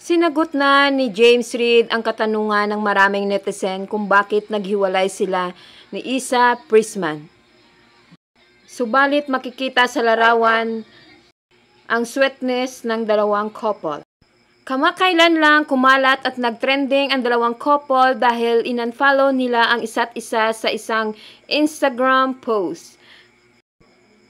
Sinagot na ni James Reid ang katanungan ng maraming netizen kung bakit naghiwalay sila ni Isa Prisman. Subalit makikita sa larawan ang sweetness ng dalawang couple. Kamakailan lang kumalat at nagtrending ang dalawang couple dahil inunfollow nila ang isa't isa sa isang Instagram post.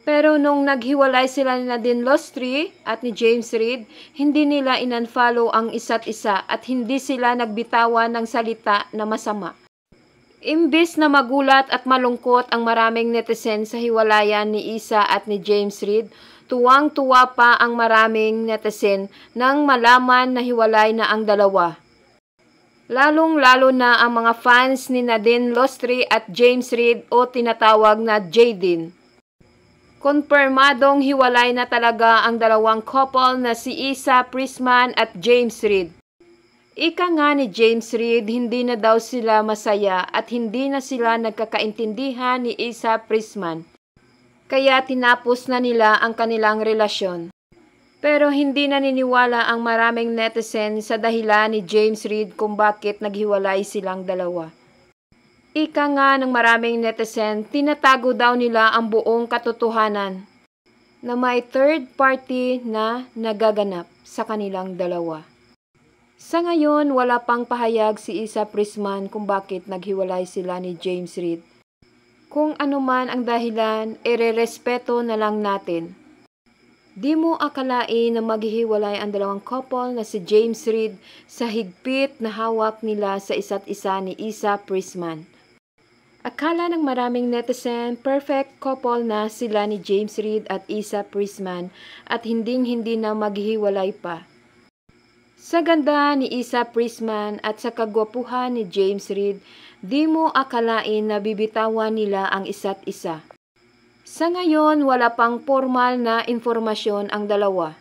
Pero nung naghiwalay sila ni Nadine Lostri at ni James Reid, hindi nila inunfollow ang isa't isa at hindi sila nagbitawan ng salita na masama. Imbis na magulat at malungkot ang maraming netizen sa hiwalayan ni Isa at ni James Reid, tuwang-tuwa pa ang maraming netizen nang malaman na hiwalay na ang dalawa. Lalong-lalo na ang mga fans ni Nadine Lostri at James Reid o tinatawag na Jaydeen. Konfirmadong hiwalay na talaga ang dalawang couple na si Isa Prisman at James Reid. Ika nga ni James Reid, hindi na daw sila masaya at hindi na sila nagkakaintindihan ni Isa Prisman. Kaya tinapos na nila ang kanilang relasyon. Pero hindi naniniwala ang maraming netizen sa dahilan ni James Reid kung bakit naghiwalay silang dalawa. Ika nga ng maraming netizen, tinatago daw nila ang buong katotohanan na may third party na nagaganap sa kanilang dalawa. Sa ngayon, wala pang pahayag si Isa Prisman kung bakit naghiwalay sila ni James Reid. Kung ano man ang dahilan, irerespeto na lang natin. Di mo akalain na maghihiwalay ang dalawang couple na si James Reid sa higpit na hawak nila sa isa't isa ni Isa Prisman. Akala ng maraming netizen, perfect couple na sila ni James Reid at Isa Prisman at hinding-hindi na maghihiwalay pa. Sa ganda ni Isa Prisman at sa kagwapuhan ni James Reid, di mo akalain na bibitawan nila ang isa't isa. Sa ngayon, wala pang formal na informasyon ang dalawa.